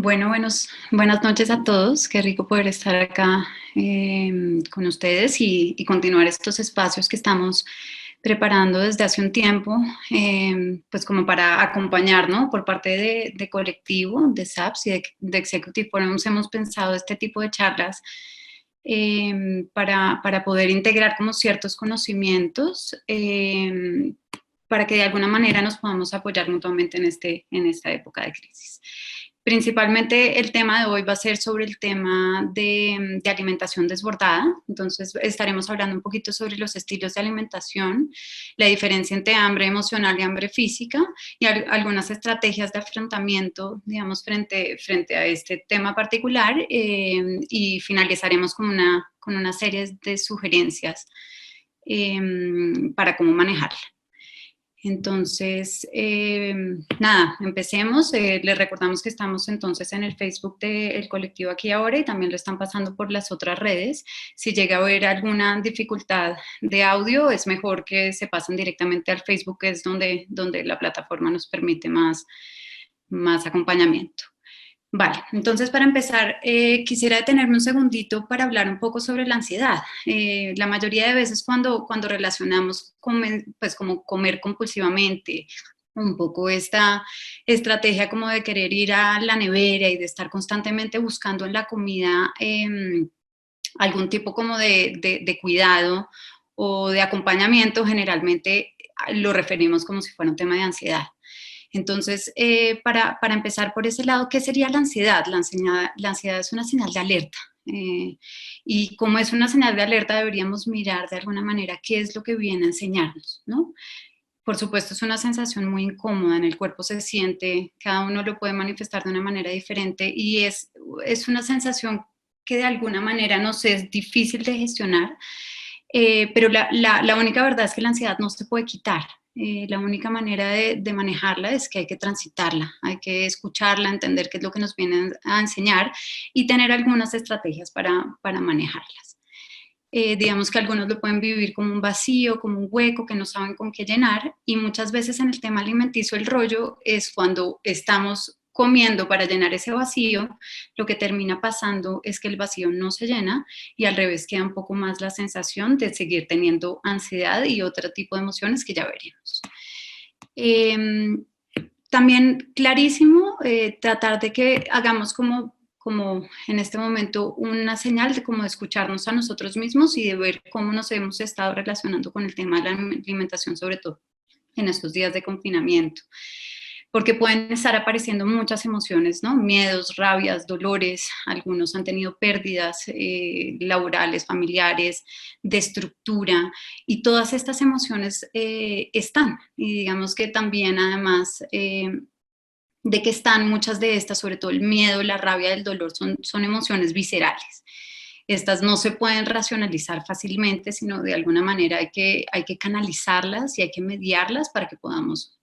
Buenas noches a todos. Qué rico poder estar acá con ustedes y continuar estos espacios que estamos preparando desde hace un tiempo, pues como para acompañar, ¿no? Por parte de colectivo, de SAPS y de Executive Forums hemos pensado este tipo de charlas para poder integrar como ciertos conocimientos para que de alguna manera nos podamos apoyar mutuamente en esta época de crisis. Principalmente el tema de hoy va a ser sobre el tema de alimentación desbordada. Entonces estaremos hablando un poquito sobre los estilos de alimentación, la diferencia entre hambre emocional y hambre física y algunas estrategias de afrontamiento, digamos, frente a este tema particular, y finalizaremos con una serie de sugerencias para cómo manejarla. Entonces, nada, empecemos. Les recordamos que estamos entonces en el Facebook del colectivo Aquí y Ahora y también lo están pasando por las otras redes. Si llega a haber alguna dificultad de audio, es mejor que se pasen directamente al Facebook, que es donde la plataforma nos permite más acompañamiento. Vale, entonces para empezar, quisiera detenerme un segundito para hablar un poco sobre la ansiedad. La mayoría de veces cuando relacionamos pues como comer compulsivamente, un poco esta estrategia como de querer ir a la nevera y de estar constantemente buscando en la comida algún tipo como de cuidado o de acompañamiento, generalmente lo referimos como si fuera un tema de ansiedad. Entonces, para empezar por ese lado, ¿qué sería la ansiedad? La ansiedad es una señal de alerta. Y como es una señal de alerta, deberíamos mirar de alguna manera qué es lo que viene a enseñarnos, ¿no? Por supuesto, es una sensación muy incómoda, en el cuerpo se siente, cada uno lo puede manifestar de una manera diferente y es una sensación que de alguna manera nos es difícil de gestionar, pero la única verdad es que la ansiedad no se puede quitar. La única manera de manejarla es que hay que transitarla, hay que escucharla, entender qué es lo que nos vienen a enseñar y tener algunas estrategias para manejarlas. Digamos que algunos lo pueden vivir como un vacío, como un hueco que no saben con qué llenar y muchas veces en el tema alimenticio el rollo es cuando estamos comiendo para llenar ese vacío, lo que termina pasando es que el vacío no se llena y al revés queda un poco más la sensación de seguir teniendo ansiedad y otro tipo de emociones que ya veremos. También clarísimo, tratar de que hagamos como en este momento una señal de como de escucharnos a nosotros mismos y de ver cómo nos hemos estado relacionando con el tema de la alimentación, sobre todo en estos días de confinamiento. Porque pueden estar apareciendo muchas emociones, ¿no? Miedos, rabias, dolores, algunos han tenido pérdidas laborales, familiares, de estructura, y todas estas emociones están, y digamos que también además de que están muchas de estas, sobre todo el miedo, la rabia, el dolor, son emociones viscerales. Estas no se pueden racionalizar fácilmente, sino de alguna manera hay que canalizarlas y hay que mediarlas para que podamos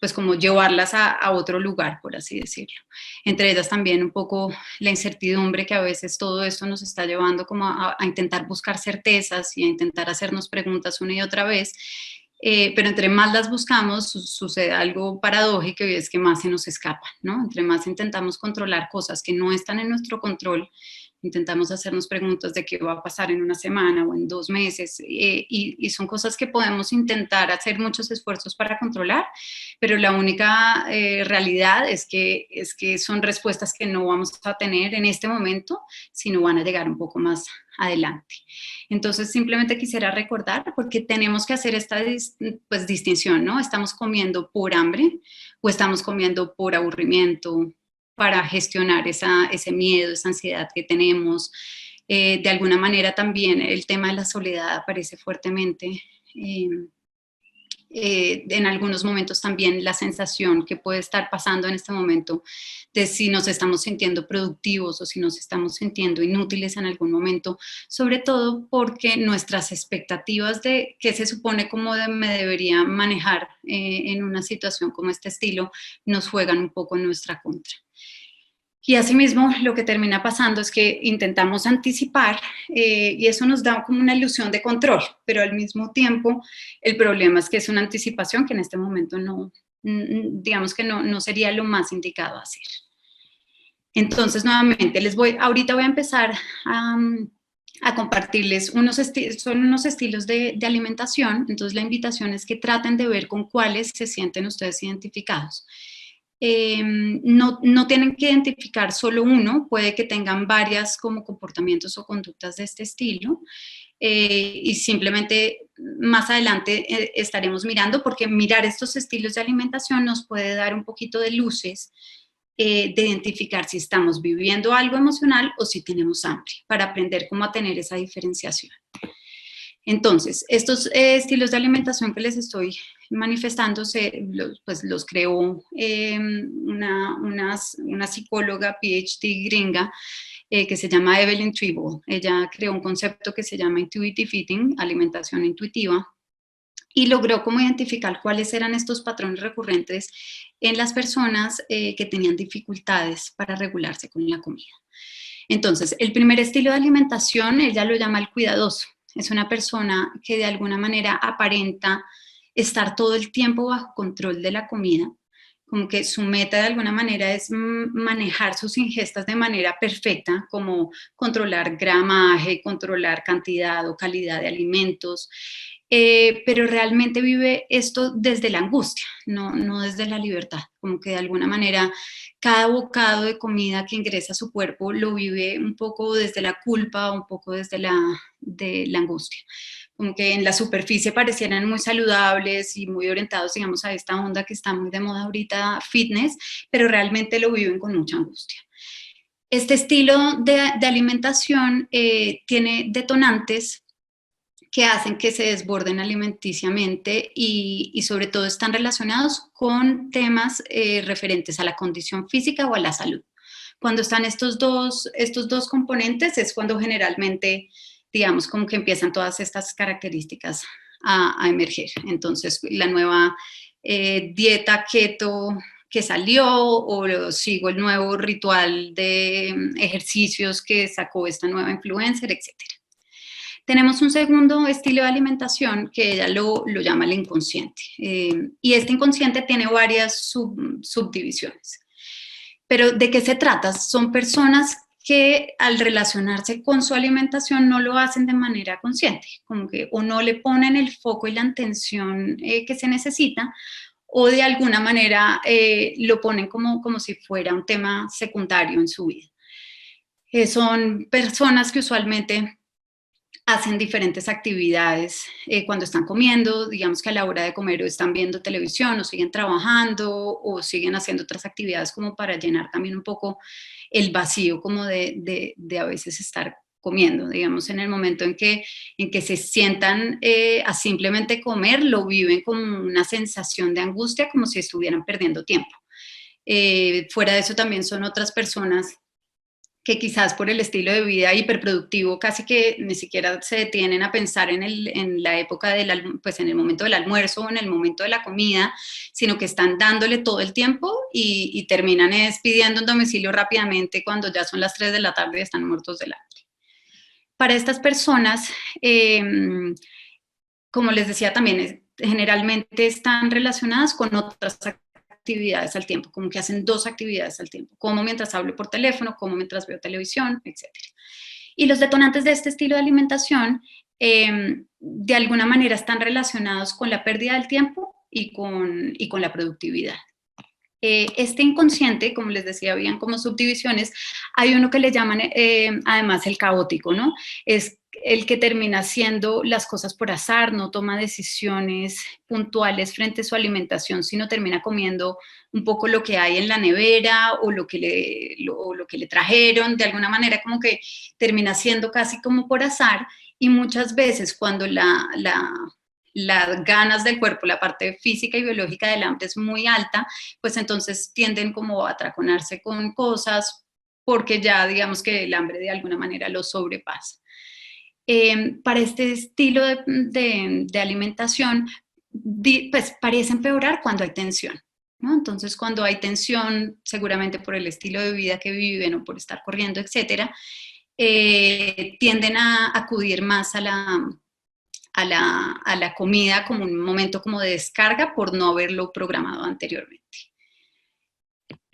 pues como llevarlas a otro lugar, por así decirlo. Entre ellas también un poco la incertidumbre que a veces todo esto nos está llevando como a intentar buscar certezas y a intentar hacernos preguntas una y otra vez, pero entre más las buscamos sucede algo paradójico y es que más se nos escapa, ¿no? Entre más intentamos controlar cosas que no están en nuestro control, intentamos hacernos preguntas de qué va a pasar en una semana o en 2 meses, y son cosas que podemos intentar hacer muchos esfuerzos para controlar, pero la única realidad es que son respuestas que no vamos a tener en este momento, sino van a llegar un poco más adelante. Entonces, simplemente quisiera recordar, porque tenemos que hacer esta pues, distinción, ¿no? ¿Estamos comiendo por hambre o estamos comiendo por aburrimiento, para gestionar ese miedo, esa ansiedad que tenemos? De alguna manera también el tema de la soledad aparece fuertemente. En algunos momentos también la sensación que puede estar pasando en este momento de si nos estamos sintiendo productivos o si nos estamos sintiendo inútiles en algún momento, sobre todo porque nuestras expectativas de qué se supone cómo me debería manejar en una situación como este estilo nos juegan un poco en nuestra contra. Y asimismo, lo que termina pasando es que intentamos anticipar y eso nos da como una ilusión de control, pero al mismo tiempo el problema es que es una anticipación que en este momento no, digamos que no sería lo más indicado hacer. Entonces, nuevamente, ahorita voy a empezar a compartirles son unos estilos de alimentación. Entonces, la invitación es que traten de ver con cuáles se sienten ustedes identificados. No tienen que identificar solo uno, puede que tengan varias como comportamientos o conductas de este estilo. Y simplemente más adelante estaremos mirando, porque mirar estos estilos de alimentación nos puede dar un poquito de luces de identificar si estamos viviendo algo emocional o si tenemos hambre, para aprender cómo a tener esa diferenciación. Entonces, estos estilos de alimentación que les estoy manifestando, pues los creó una psicóloga PhD gringa que se llama Evelyn Tribble. Ella creó un concepto que se llama Intuitive Eating, alimentación intuitiva, y logró como identificar cuáles eran estos patrones recurrentes en las personas que tenían dificultades para regularse con la comida. Entonces, el primer estilo de alimentación, ella lo llama el cuidadoso. Es una persona que de alguna manera aparenta estar todo el tiempo bajo control de la comida, como que su meta de alguna manera es manejar sus ingestas de manera perfecta, como controlar gramaje, controlar cantidad o calidad de alimentos, pero realmente vive esto desde la angustia, no desde la libertad, como que de alguna manera cada bocado de comida que ingresa a su cuerpo lo vive un poco desde la culpa, un poco desde de la angustia. Como que en la superficie parecieran muy saludables y muy orientados, digamos, a esta onda que está muy de moda ahorita, fitness, pero realmente lo viven con mucha angustia. Este estilo de alimentación tiene detonantes que hacen que se desborden alimenticiamente y sobre todo están relacionados con temas referentes a la condición física o a la salud. Cuando están estos dos componentes es cuando generalmente, digamos, como que empiezan todas estas características a emerger. Entonces, la nueva dieta keto que salió, o sigo el nuevo ritual de ejercicios que sacó esta nueva influencer, etcétera. Tenemos un segundo estilo de alimentación que ella lo llama el inconsciente. Y este inconsciente tiene varias subdivisiones. Pero ¿de qué se trata? Son personas que al relacionarse con su alimentación no lo hacen de manera consciente, como que o no le ponen el foco y la atención que se necesita, o de alguna manera lo ponen como si fuera un tema secundario en su vida. Son personas que usualmente hacen diferentes actividades cuando están comiendo, digamos que a la hora de comer o están viendo televisión o siguen trabajando o siguen haciendo otras actividades como para llenar también un poco el vacío como de a veces estar comiendo, digamos, en el momento en que se sientan a simplemente comer, lo viven como una sensación de angustia, como si estuvieran perdiendo tiempo. Fuera de eso también son otras personas que quizás por el estilo de vida hiperproductivo casi que ni siquiera se detienen a pensar en la época pues en el momento del almuerzo o en el momento de la comida, sino que están dándole todo el tiempo y terminan pidiendo un domicilio rápidamente cuando ya son las 3 de la tarde y están muertos del hambre. Para estas personas, como les decía también, generalmente están relacionadas con otras actividades al tiempo, como que hacen 2 actividades al tiempo, como mientras hablo por teléfono, como mientras veo televisión, etc. Y los detonantes de este estilo de alimentación de alguna manera están relacionados con la pérdida del tiempo y con la productividad. Este inconsciente, como les decía, habían como subdivisiones, hay uno que le llaman además el caótico, ¿no? Es el que termina haciendo las cosas por azar, no toma decisiones puntuales frente a su alimentación, sino termina comiendo un poco lo que hay en la nevera o lo que le trajeron, de alguna manera como que termina siendo casi como por azar, y muchas veces cuando las ganas del cuerpo, la parte física y biológica del hambre es muy alta, pues entonces tienden como a atraconarse con cosas porque ya digamos que el hambre de alguna manera lo sobrepasa. Para este estilo de alimentación, pues parece empeorar cuando hay tensión, ¿no? Entonces, cuando hay tensión, seguramente por el estilo de vida que viven o por estar corriendo, etcétera, tienden a acudir más a la comida como un momento como de descarga por no haberlo programado anteriormente.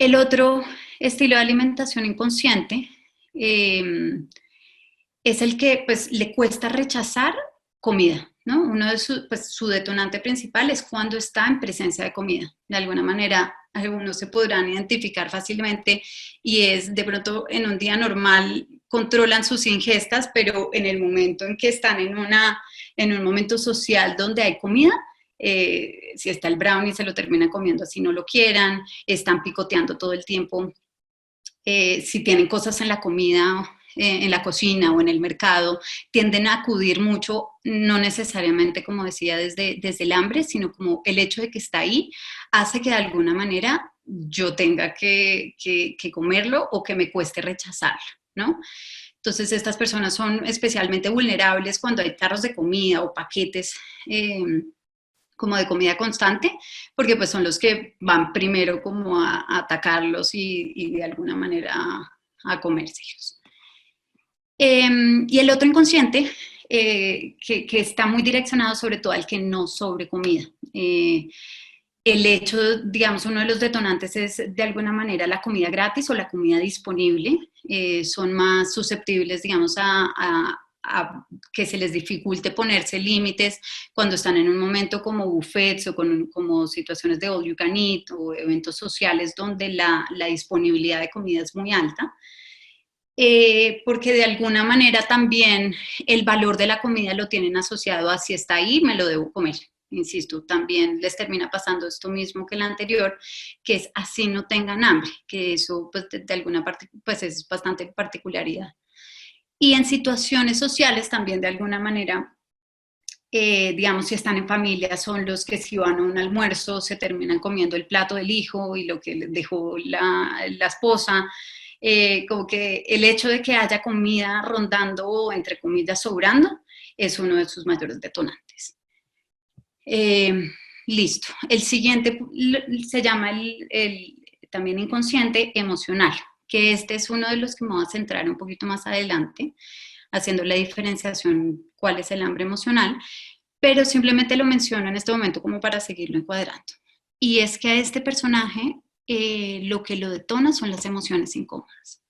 El otro estilo de alimentación inconsciente es el que pues, le cuesta rechazar comida, ¿no? Uno de su detonante principal es cuando está en presencia de comida. De alguna manera, algunos se podrán identificar fácilmente y es de pronto en un día normal controlan sus ingestas, pero en el momento en que están en un momento social donde hay comida, si está el brownie se lo terminan comiendo así no lo quieran, están picoteando todo el tiempo. Si tienen cosas en la comida, en la cocina o en el mercado, tienden a acudir mucho, no necesariamente, como decía, desde el hambre, sino como el hecho de que está ahí, hace que de alguna manera yo tenga que comerlo o que me cueste rechazarlo, ¿no? Entonces, estas personas son especialmente vulnerables cuando hay tarros de comida o paquetes como de comida constante, porque pues son los que van primero como a atacarlos y de alguna manera a comérselos. Y el otro inconsciente, que está muy direccionado sobre todo al que no sobre comida. El hecho, digamos, uno de los detonantes es de alguna manera la comida gratis o la comida disponible. Son más susceptibles, digamos, a que se les dificulte ponerse límites cuando están en un momento como buffets o como situaciones de all you can eat o eventos sociales donde la disponibilidad de comida es muy alta. Porque de alguna manera también el valor de la comida lo tienen asociado a si está ahí, me lo debo comer. Insisto, también les termina pasando esto mismo que el anterior, que es así no tengan hambre, que eso pues de alguna parte pues es bastante particularidad. Y en situaciones sociales también de alguna manera, digamos, si están en familia, son los que si van a un almuerzo se terminan comiendo el plato del hijo y lo que les dejó la esposa. Como que el hecho de que haya comida rondando o entre comillas sobrando es uno de sus mayores detonantes. Listo. El siguiente se llama también inconsciente emocional, que este es uno de los que me voy a centrar un poquito más adelante, haciendo la diferenciación cuál es el hambre emocional, pero simplemente lo menciono en este momento como para seguirlo encuadrando. Y es que a este personaje lo que lo detona son las emociones incómodas.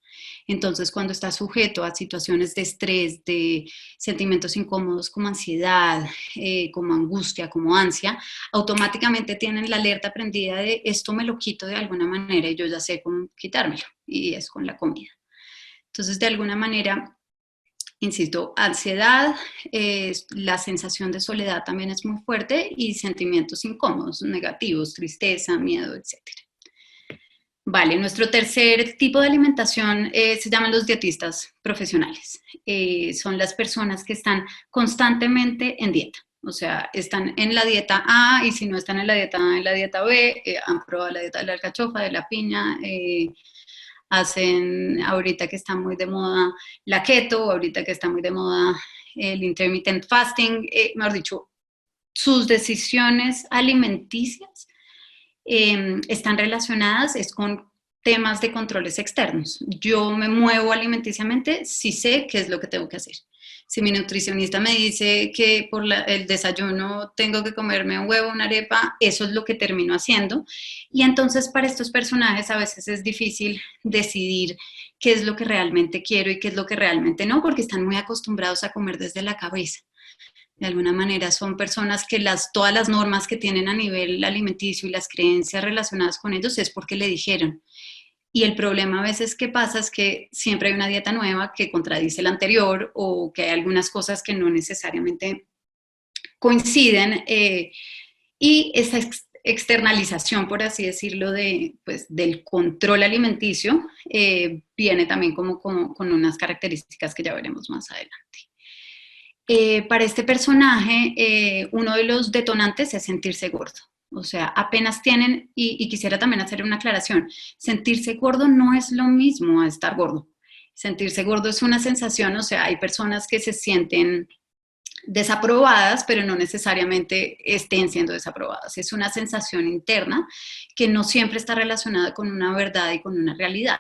Entonces, cuando está sujeto a situaciones de estrés, de sentimientos incómodos como ansiedad, como angustia, como ansia, automáticamente tienen la alerta prendida de esto me lo quito de alguna manera y yo ya sé cómo quitármelo, y es con la comida. Entonces, de alguna manera, insisto, ansiedad, la sensación de soledad también es muy fuerte y sentimientos incómodos, negativos, tristeza, miedo, etcétera. Vale, nuestro tercer tipo de alimentación se llaman los dietistas profesionales. Son las personas que están constantemente en dieta. O sea, están en la dieta A y si no están en la dieta A, en la dieta B, han probado la dieta de la alcachofa, de la piña, hacen ahorita que está muy de moda la keto, ahorita que está muy de moda el intermittent fasting, mejor dicho, sus decisiones alimenticias están relacionadas es con temas de controles externos. Yo me muevo alimenticiamente si sé qué es lo que tengo que hacer. Si mi nutricionista me dice que por el desayuno tengo que comerme un huevo, una arepa, eso es lo que termino haciendo. Y entonces para estos personajes a veces es difícil decidir qué es lo que realmente quiero y qué es lo que realmente no, porque están muy acostumbrados a comer desde la cabeza. De alguna manera son personas que todas las normas que tienen a nivel alimenticio y las creencias relacionadas con ellos es porque le dijeron. Y el problema a veces que pasa es que siempre hay una dieta nueva que contradice la anterior o que hay algunas cosas que no necesariamente coinciden y esa externalización, por así decirlo, pues, del control alimenticio viene también con unas características que ya veremos más adelante. Para este personaje, uno de los detonantes es sentirse gordo. O sea, apenas tienen, y quisiera también hacer una aclaración, sentirse gordo no es lo mismo a estar gordo. Sentirse gordo es una sensación, o sea, hay personas que se sienten desaprobadas, pero no necesariamente estén siendo desaprobadas. Es una sensación interna que no siempre está relacionada con una verdad y con una realidad.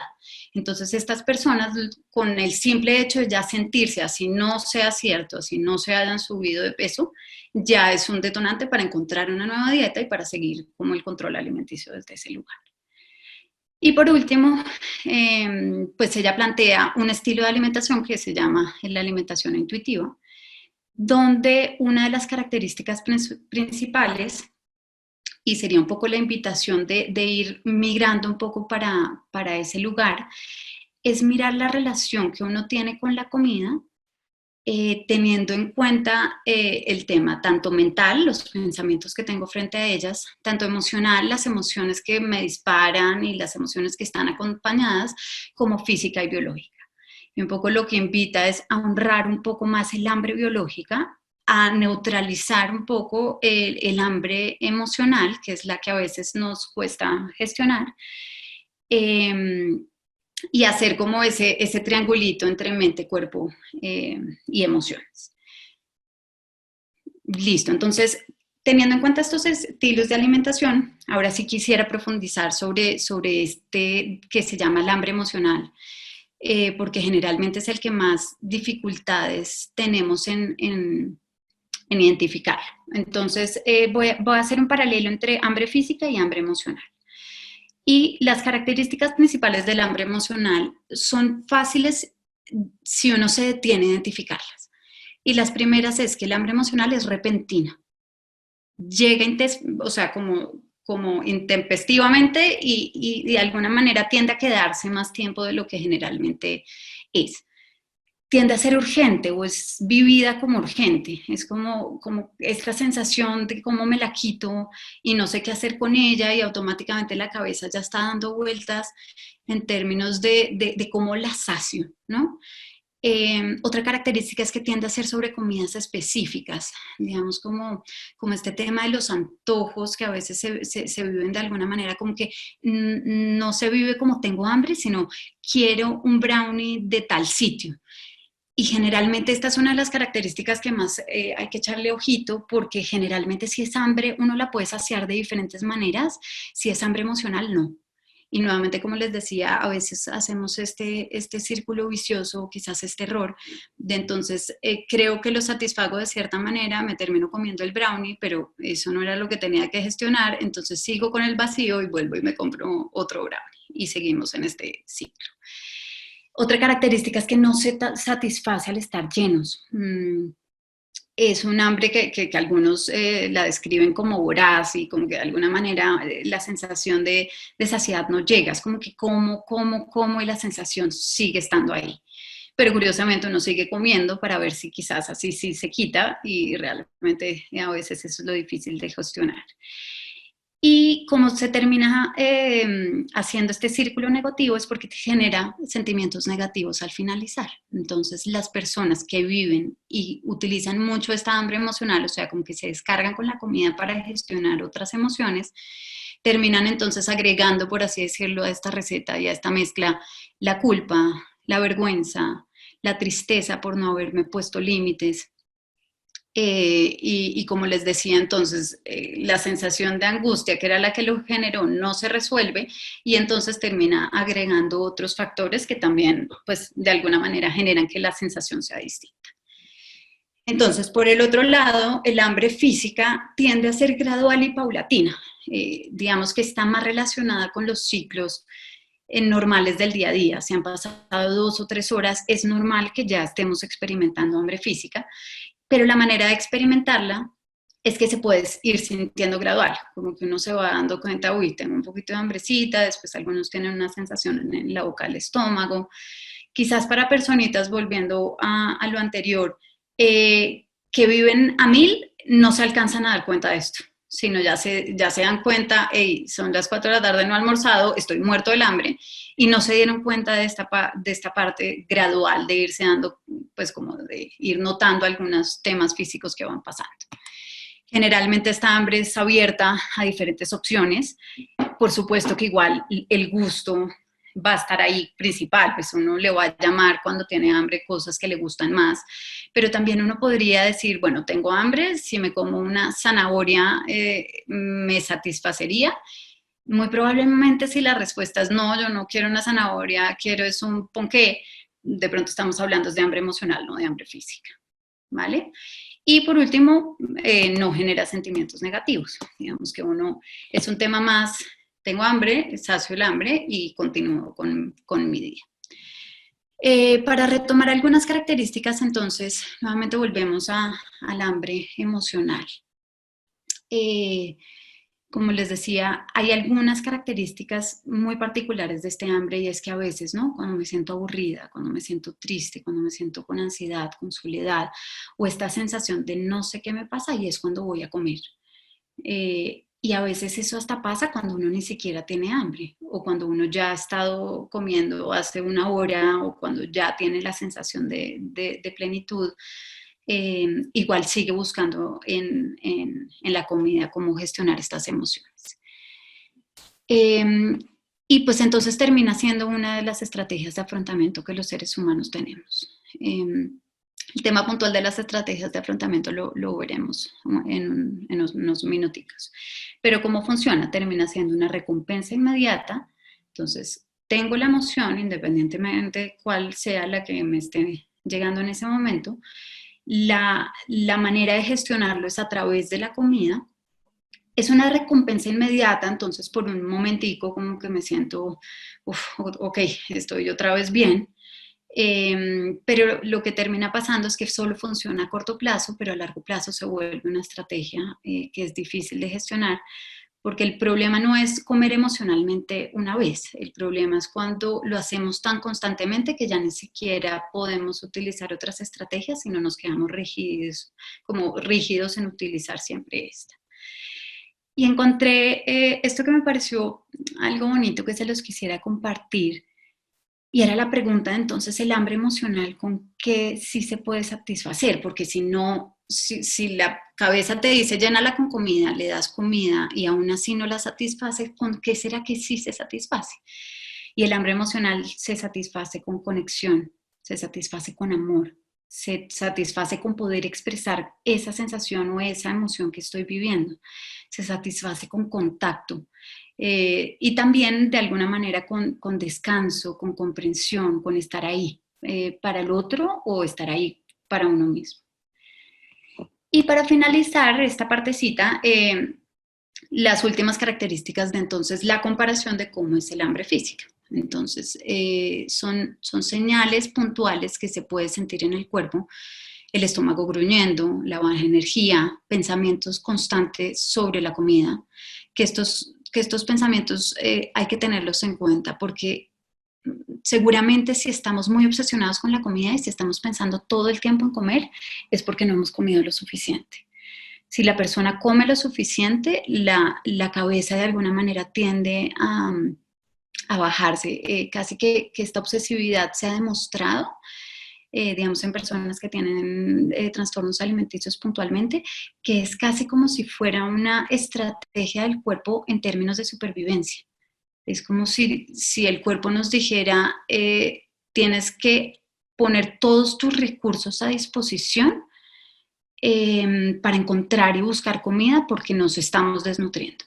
Entonces, estas personas, con el simple hecho de ya sentirse, así no sea cierto, así no se hayan subido de peso, ya es un detonante para encontrar una nueva dieta y para seguir como el control alimenticio desde ese lugar. Y por último, pues ella plantea un estilo de alimentación que se llama la alimentación intuitiva, donde una de las características principales, y sería un poco la invitación de ir migrando un poco para ese lugar, es mirar la relación que uno tiene con la comida, teniendo en cuenta el tema tanto mental, los pensamientos que tengo frente a ellas, tanto emocional, las emociones que me disparan y las emociones que están acompañadas, como física y biológica. Y un poco lo que invita es a honrar un poco más el hambre biológica, a neutralizar un poco el hambre emocional, que es la que a veces nos cuesta gestionar, y hacer como ese triangulito entre mente, cuerpo y emociones. Listo, entonces, teniendo en cuenta estos estilos de alimentación, ahora sí quisiera profundizar sobre este que se llama el hambre emocional, porque generalmente es el que más dificultades tenemos en identificar. Entonces, voy a hacer un paralelo entre hambre física y hambre emocional. Y las características principales del hambre emocional son fáciles si uno se detiene a identificarlas. Y las primeras es que el hambre emocional es repentina. Llega, o sea, como intempestivamente y de alguna manera tiende a quedarse más tiempo de lo que generalmente es. Tiende a ser urgente o es vivida como urgente. Es como esta sensación de cómo me la quito y no sé qué hacer con ella y automáticamente la cabeza ya está dando vueltas en términos de cómo la sacio, ¿no? Otra característica es que tiende a ser sobre comidas específicas, digamos como este tema de los antojos que a veces se viven de alguna manera como que no se vive como tengo hambre, sino quiero un brownie de tal sitio. Y generalmente esta es una de las características que más hay que echarle ojito, porque generalmente si es hambre uno la puede saciar de diferentes maneras, si es hambre emocional no. Y nuevamente, como les decía, a veces hacemos este círculo vicioso, quizás este error, de entonces creo que lo satisfago de cierta manera, me termino comiendo el brownie, pero eso no era lo que tenía que gestionar, entonces sigo con el vacío y vuelvo y me compro otro brownie y seguimos en este ciclo. Otra característica es que no se satisface al estar llenos. Es un hambre que algunos la describen como voraz y como que de alguna manera la sensación de saciedad no llega. Es como que como y la sensación sigue estando ahí. Pero curiosamente uno sigue comiendo para ver si quizás así sí se quita y realmente a veces eso es lo difícil de gestionar. Y como se termina haciendo este círculo negativo es porque te genera sentimientos negativos al finalizar. Entonces, las personas que viven y utilizan mucho esta hambre emocional, o sea, como que se descargan con la comida para gestionar otras emociones, terminan entonces agregando, por así decirlo, a esta receta y a esta mezcla la culpa, la vergüenza, la tristeza por no haberme puesto límites, y como les decía entonces, la sensación de angustia que era la que lo generó no se resuelve y entonces termina agregando otros factores que también pues de alguna manera generan que la sensación sea distinta. Entonces, por el otro lado, el hambre física tiende a ser gradual y paulatina. Digamos que está más relacionada con los ciclos normales del día a día. Si han pasado 2 o 3 horas, es normal que ya estemos experimentando hambre física, pero la manera de experimentarla es que se puede ir sintiendo gradual, como que uno se va dando cuenta, uy, tengo un poquito de hambrecita, después algunos tienen una sensación en la boca del estómago. Quizás para personitas, volviendo a lo anterior, que viven a 1000, no se alcanzan a dar cuenta de esto, sino ya se dan cuenta, hey, son las 4 de la tarde, no he almorzado, estoy muerto del hambre, y no se dieron cuenta de esta parte gradual de irse dando, pues como de ir notando algunos temas físicos que van pasando. Generalmente esta hambre es abierta a diferentes opciones. Por supuesto que igual el gusto va a estar ahí principal, pues uno le va a llamar cuando tiene hambre cosas que le gustan más, pero también uno podría decir, bueno, tengo hambre, si me como una zanahoria me satisfacería. Muy probablemente si la respuesta es no, yo no quiero una zanahoria, quiero es un ponqué, de pronto estamos hablando de hambre emocional, no de hambre física, ¿vale? Y por último, no genera sentimientos negativos. Digamos que uno es un tema más tengo hambre, sacio el hambre y continúo con mi día. Para retomar algunas características, entonces, nuevamente volvemos al hambre emocional. Como les decía, hay algunas características muy particulares de este hambre y es que a veces, ¿no? Cuando me siento aburrida, cuando me siento triste, cuando me siento con ansiedad, con soledad o esta sensación de no sé qué me pasa y es cuando voy a comer. Y a veces eso hasta pasa cuando uno ni siquiera tiene hambre o cuando uno ya ha estado comiendo hace una hora o cuando ya tiene la sensación de plenitud. Igual sigue buscando en la comida cómo gestionar estas emociones. Y pues entonces termina siendo una de las estrategias de afrontamiento que los seres humanos tenemos. El tema puntual de las estrategias de afrontamiento lo veremos en unos minuticos. Pero cómo funciona, termina siendo una recompensa inmediata. Entonces, tengo la emoción, independientemente de cuál sea la que me esté llegando en ese momento. La manera de gestionarlo es a través de la comida. Es una recompensa inmediata, entonces por un momentico como que me siento, ok, estoy otra vez bien. Pero lo que termina pasando es que solo funciona a corto plazo, pero a largo plazo se vuelve una estrategia que es difícil de gestionar, porque el problema no es comer emocionalmente una vez, el problema es cuando lo hacemos tan constantemente que ya ni siquiera podemos utilizar otras estrategias, sino nos quedamos rígidos en utilizar siempre esta. Y encontré esto que me pareció algo bonito que se los quisiera compartir. Y era la pregunta, entonces, el hambre emocional, ¿con qué sí se puede satisfacer? Porque si no, si la cabeza te dice llénala con comida, le das comida y aún así no la satisface, ¿con qué será que sí se satisface? Y el hambre emocional se satisface con conexión, se satisface con amor, se satisface con poder expresar esa sensación o esa emoción que estoy viviendo, se satisface con contacto. Y también de alguna manera con descanso, con comprensión, con estar ahí para el otro o estar ahí para uno mismo. Y para finalizar esta partecita, las últimas características de entonces la comparación de cómo es el hambre física. Entonces, son señales puntuales que se puede sentir en el cuerpo, el estómago gruñendo, la baja energía, pensamientos constantes sobre la comida, que estos pensamientos hay que tenerlos en cuenta porque seguramente si estamos muy obsesionados con la comida y si estamos pensando todo el tiempo en comer, es porque no hemos comido lo suficiente. Si la persona come lo suficiente, la cabeza de alguna manera tiende a bajarse. Casi que esta obsesividad se ha demostrado, digamos, en personas que tienen trastornos alimenticios puntualmente, que es casi como si fuera una estrategia del cuerpo en términos de supervivencia. Es como si el cuerpo nos dijera, tienes que poner todos tus recursos a disposición para encontrar y buscar comida porque nos estamos desnutriendo.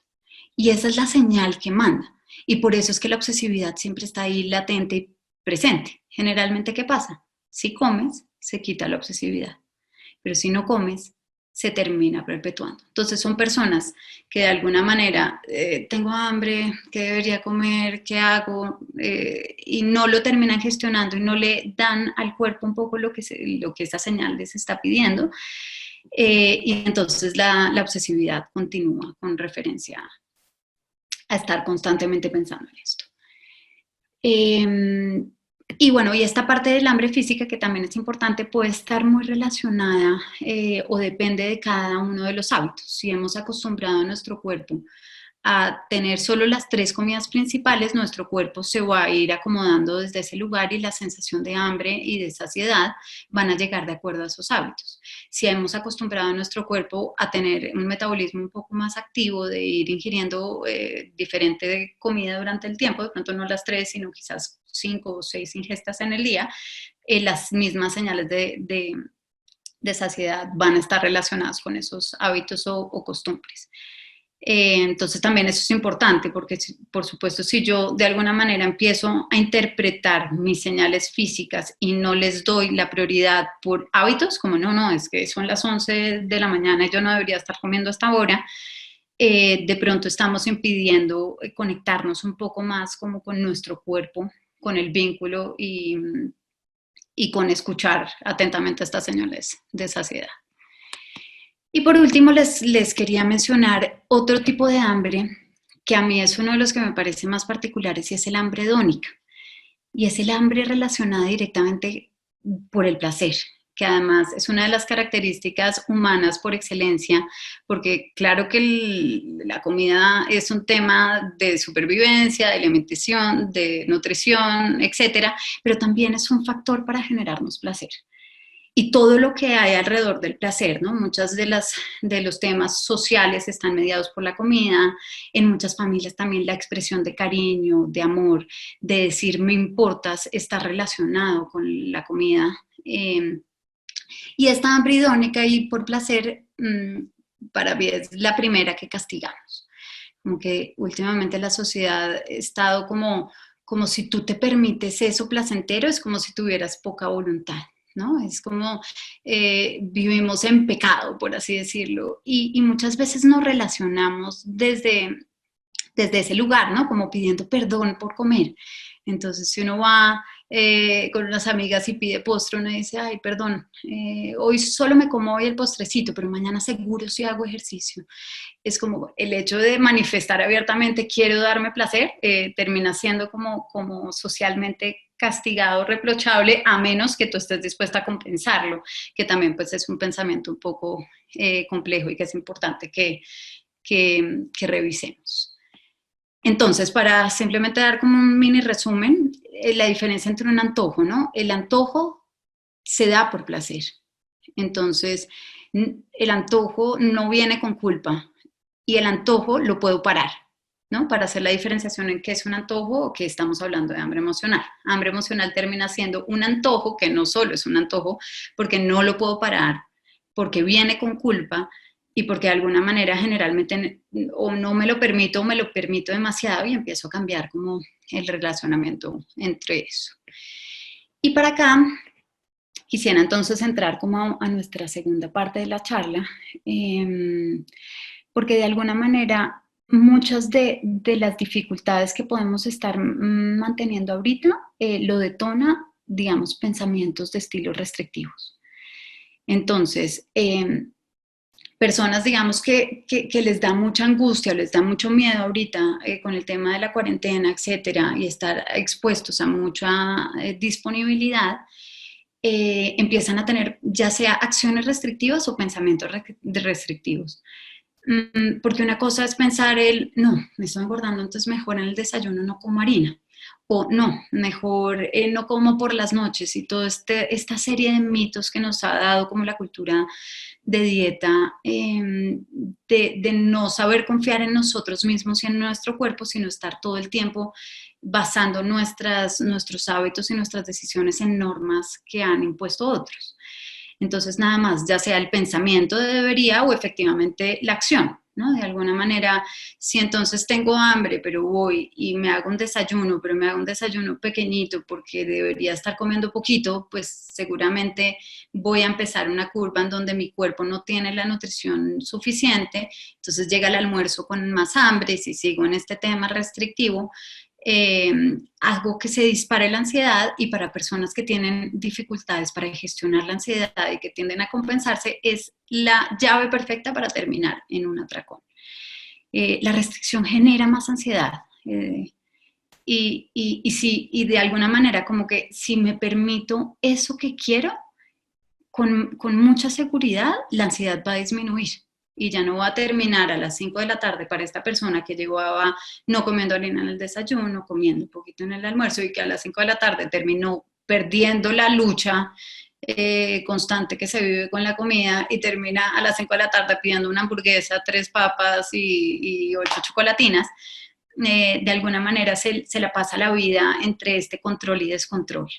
Y esa es la señal que manda. Y por eso es que la obsesividad siempre está ahí latente y presente. Generalmente, ¿qué pasa? Si comes, se quita la obsesividad. Pero si no comes, se termina perpetuando. Entonces son personas que de alguna manera, tengo hambre, ¿qué debería comer? ¿Qué hago? Y no lo terminan gestionando y no le dan al cuerpo un poco lo que esa señal les está pidiendo. Y entonces la obsesividad continúa con referencia a estar constantemente pensando en esto. Y bueno, y esta parte del hambre física, que también es importante, puede estar muy relacionada o depende de cada uno de los hábitos. Si hemos acostumbrado a nuestro cuerpo a tener solo las 3 comidas principales, nuestro cuerpo se va a ir acomodando desde ese lugar y la sensación de hambre y de saciedad van a llegar de acuerdo a esos hábitos. Si hemos acostumbrado a nuestro cuerpo a tener un metabolismo un poco más activo, de ir ingiriendo diferente comida durante el tiempo, de pronto no las 3, sino quizás 5 o 6 ingestas en el día, las mismas señales de saciedad van a estar relacionadas con esos hábitos o costumbres. Entonces también eso es importante porque, por supuesto, si yo de alguna manera empiezo a interpretar mis señales físicas y no les doy la prioridad por hábitos, como no, es que son las 11 de la mañana y yo no debería estar comiendo a esta hora, de pronto estamos impidiendo conectarnos un poco más como con nuestro cuerpo, con el vínculo y con escuchar atentamente estas señales de saciedad. Y por último les quería mencionar otro tipo de hambre que a mí es uno de los que me parece más particulares y es el hambre hedónica. Y es el hambre relacionada directamente por el placer, que además es una de las características humanas por excelencia, porque claro que la comida es un tema de supervivencia, de alimentación, de nutrición, etcétera, pero también es un factor para generarnos placer. Y todo lo que hay alrededor del placer, ¿no? Muchas de los temas sociales están mediados por la comida, en muchas familias también la expresión de cariño, de amor, de decir me importas, está relacionado con la comida. Y esta hambre hedónica y por placer, para mí es la primera que castigamos. Como que últimamente la sociedad ha estado como si tú te permites eso placentero, es como si tuvieras poca voluntad. ¿No? Es como vivimos en pecado, por así decirlo, y muchas veces nos relacionamos desde ese lugar, ¿no? Como pidiendo perdón por comer. Entonces, si uno va con unas amigas y pide postre, uno dice, ay, perdón, hoy solo me como hoy el postrecito, pero mañana seguro sí hago ejercicio. Es como el hecho de manifestar abiertamente quiero darme placer, termina siendo como socialmente castigado, reprochable, a menos que tú estés dispuesta a compensarlo, que también pues es un pensamiento un poco complejo y que es importante que revisemos. Entonces, para simplemente dar como un mini resumen, la diferencia entre un antojo, ¿no? El antojo se da por placer. Entonces, el antojo no viene con culpa y el antojo lo puedo parar, ¿no? Para hacer la diferenciación en qué es un antojo o qué estamos hablando de hambre emocional. Hambre emocional termina siendo un antojo que no solo es un antojo porque no lo puedo parar, porque viene con culpa y porque de alguna manera generalmente o no me lo permito o me lo permito demasiado y empiezo a cambiar como el relacionamiento entre eso. Y para acá quisiera entonces entrar como a nuestra segunda parte de la charla, porque de alguna manera muchas de las dificultades que podemos estar manteniendo ahorita lo detona, digamos, pensamientos de estilo restrictivos. Entonces, personas, digamos, que les da mucha angustia, les da mucho miedo ahorita con el tema de la cuarentena, etcétera, y estar expuestos a mucha disponibilidad, empiezan a tener ya sea acciones restrictivas o pensamientos restrictivos. Porque una cosa es pensar no, me estoy engordando, entonces mejor en el desayuno no como harina. O no, mejor no como por las noches y toda esta serie de mitos que nos ha dado como la cultura de dieta, de no saber confiar en nosotros mismos y en nuestro cuerpo, sino estar todo el tiempo basando nuestros hábitos y nuestras decisiones en normas que han impuesto otros. Entonces, nada más, ya sea el pensamiento de debería o efectivamente la acción, ¿no? De alguna manera, si entonces tengo hambre, pero voy y me hago un desayuno, pero me hago un desayuno pequeñito porque debería estar comiendo poquito, pues seguramente voy a empezar una curva en donde mi cuerpo no tiene la nutrición suficiente, entonces llega el almuerzo con más hambre y si sigo en este tema restrictivo, algo que se dispare la ansiedad y para personas que tienen dificultades para gestionar la ansiedad y que tienden a compensarse es la llave perfecta para terminar en un atracón. La restricción genera más ansiedad y de alguna manera como que si me permito eso que quiero con mucha seguridad la ansiedad va a disminuir y ya no va a terminar a las 5 de la tarde para esta persona que llevaba no comiendo harina en el desayuno, comiendo un poquito en el almuerzo y que a las 5 de la tarde terminó perdiendo la lucha constante que se vive con la comida y termina a las 5 de la tarde pidiendo una hamburguesa, 3 papas y 8 chocolatinas. De alguna manera se la pasa la vida entre este control y descontrol.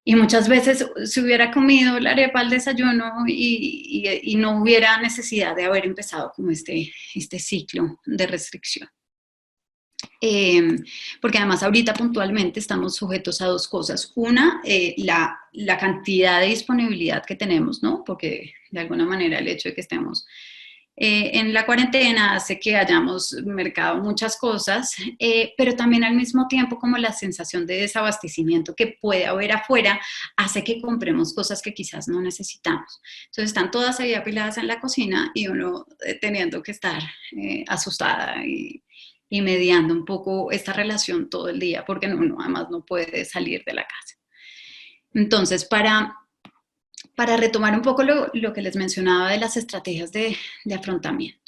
Y muchas veces se hubiera comido la arepa al desayuno y no hubiera necesidad de haber empezado como este ciclo de restricción. Porque además ahorita puntualmente estamos sujetos a dos cosas. Una, la cantidad de disponibilidad que tenemos, ¿no? Porque de alguna manera el hecho de que estemos en la cuarentena hace que hayamos mercado muchas cosas, pero también al mismo tiempo como la sensación de desabastecimiento que puede haber afuera hace que compremos cosas que quizás no necesitamos. Entonces están todas ahí apiladas en la cocina y uno teniendo que estar asustada y mediando un poco esta relación todo el día porque uno además no puede salir de la casa. Entonces, para retomar un poco lo que les mencionaba de las estrategias de afrontamiento.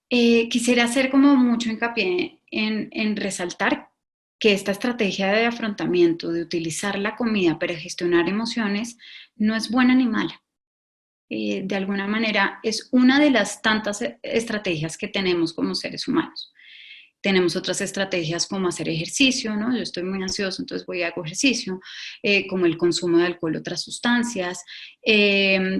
Quisiera hacer como mucho hincapié en resaltar que esta estrategia de afrontamiento, de utilizar la comida para gestionar emociones, no es buena ni mala. De alguna manera es una de las tantas estrategias que tenemos como seres humanos. Tenemos otras estrategias como hacer ejercicio, ¿no? Yo estoy muy ansioso, entonces voy a hacer ejercicio, como el consumo de alcohol, otras sustancias,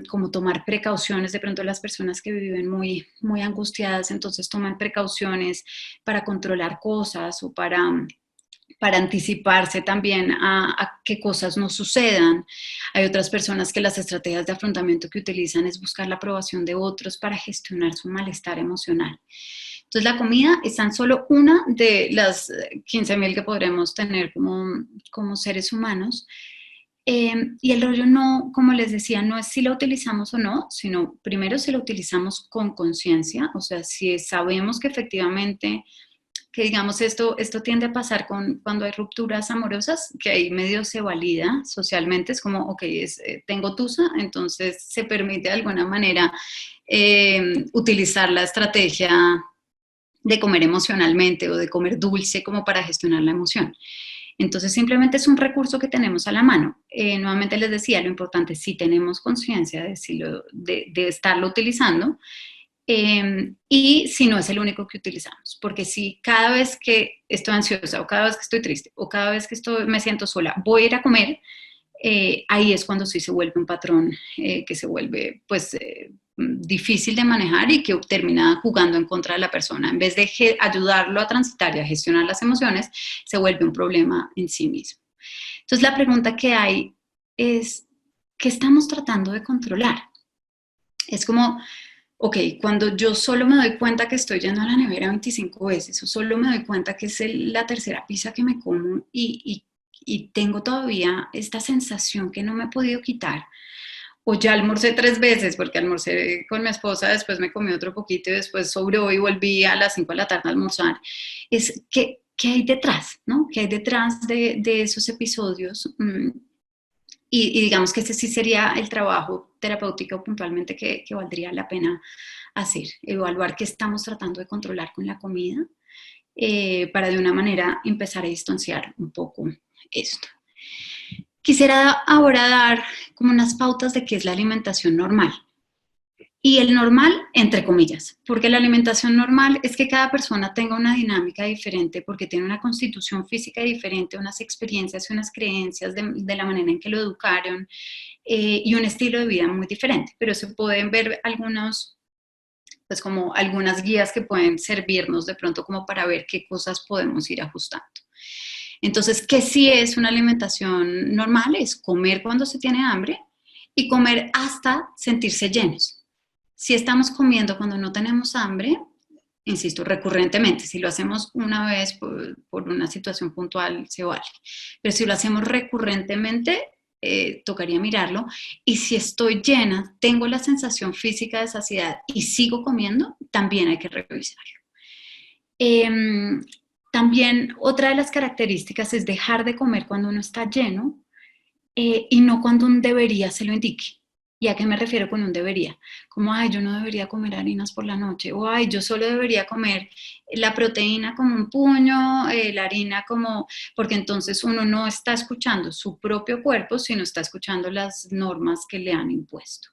como tomar precauciones, de pronto las personas que viven muy, muy angustiadas, entonces toman precauciones para controlar cosas o para anticiparse también a que cosas no sucedan. Hay otras personas que las estrategias de afrontamiento que utilizan es buscar la aprobación de otros para gestionar su malestar emocional. Entonces la comida es tan solo una de las 15.000 que podremos tener como seres humanos. Y el rollo no, como les decía, no es si la utilizamos o no, sino primero si la utilizamos con conciencia, o sea, si sabemos que efectivamente, que digamos esto tiende a pasar cuando hay rupturas amorosas, que ahí medio se valida socialmente, es como, ok, tengo tusa, entonces se permite de alguna manera utilizar la estrategia de comer emocionalmente o de comer dulce como para gestionar la emoción. Entonces simplemente es un recurso que tenemos a la mano. Nuevamente les decía, lo importante es si tenemos conciencia de estarlo utilizando y si no es el único que utilizamos. Porque si cada vez que estoy ansiosa o cada vez que estoy triste o cada vez que me siento sola voy a ir a comer, ahí es cuando sí se vuelve un patrón que se vuelve pues difícil de manejar y que termina jugando en contra de la persona. En vez de ayudarlo a transitar y a gestionar las emociones, se vuelve un problema en sí mismo. Entonces la pregunta que hay es, ¿qué estamos tratando de controlar? Es como, ok, cuando yo solo me doy cuenta que estoy yendo a la nevera 25 veces o solo me doy cuenta que es la tercera pizza que me como y tengo todavía esta sensación que no me he podido quitar, o ya almorcé 3 veces porque almorcé con mi esposa, después me comí otro poquito y después sobró y volví a las 5 de la tarde a almorzar. Es ¿qué hay detrás? ¿No? ¿Qué hay detrás de esos episodios? Y digamos que ese sí sería el trabajo terapéutico puntualmente que valdría la pena hacer, evaluar qué estamos tratando de controlar con la comida para de una manera empezar a distanciar un poco esto. Quisiera ahora dar como unas pautas de qué es la alimentación normal. Y el normal, entre comillas, porque la alimentación normal es que cada persona tenga una dinámica diferente, porque tiene una constitución física diferente, unas experiencias y unas creencias de la manera en que lo educaron y un estilo de vida muy diferente. Pero se pueden ver pues como algunas guías que pueden servirnos de pronto como para ver qué cosas podemos ir ajustando. Entonces, ¿qué sí es una alimentación normal? Es comer cuando se tiene hambre y comer hasta sentirse llenos. Si estamos comiendo cuando no tenemos hambre, insisto, recurrentemente, si lo hacemos una vez por una situación puntual, se vale. Pero si lo hacemos recurrentemente, tocaría mirarlo. Y si estoy llena, tengo la sensación física de saciedad y sigo comiendo, también hay que revisarlo. También otra de las características es dejar de comer cuando uno está lleno y no cuando un debería se lo indique. ¿Y a qué me refiero con un debería? Como, ay, yo no debería comer harinas por la noche, o ay, yo solo debería comer la proteína como un puño, la harina como, porque entonces uno no está escuchando su propio cuerpo, sino está escuchando las normas que le han impuesto.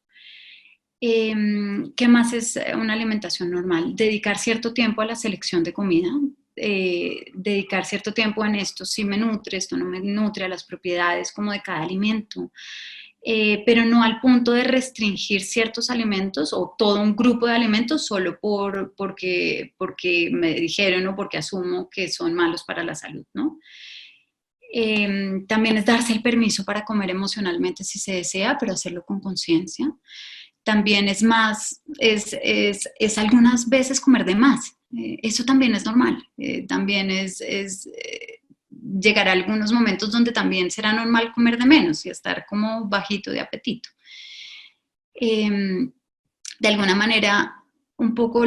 ¿Qué más es una alimentación normal? Dedicar cierto tiempo a la selección de comida, dedicar cierto tiempo en esto sí me nutre, esto no me nutre, a las propiedades como de cada alimento, pero no al punto de restringir ciertos alimentos o todo un grupo de alimentos solo porque me dijeron o porque asumo que son malos para la salud, ¿no? También es darse el permiso para comer emocionalmente si se desea, pero hacerlo con conciencia. también es más, es algunas veces comer de más. Eso también es normal. También llegar a algunos momentos donde también será normal comer de menos y estar como bajito de apetito. De alguna manera, un poco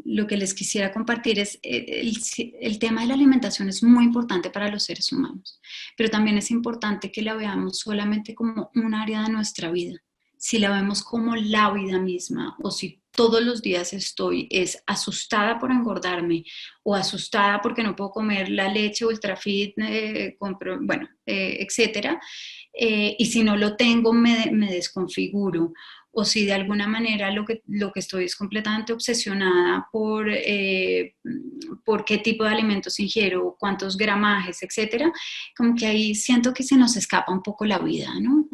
lo que les quisiera compartir es el tema de la alimentación es muy importante para los seres humanos, pero también es importante que la veamos solamente como un área de nuestra vida. Si la vemos como la vida misma, o si todos los días estoy asustada por engordarme o asustada porque no puedo comer la leche ultra fit, etcétera, y si no lo tengo me desconfiguro, o si de alguna manera lo que estoy es completamente obsesionada por qué tipo de alimentos ingiero, cuántos gramajes, etcétera, como que ahí siento que se nos escapa un poco la vida, ¿no?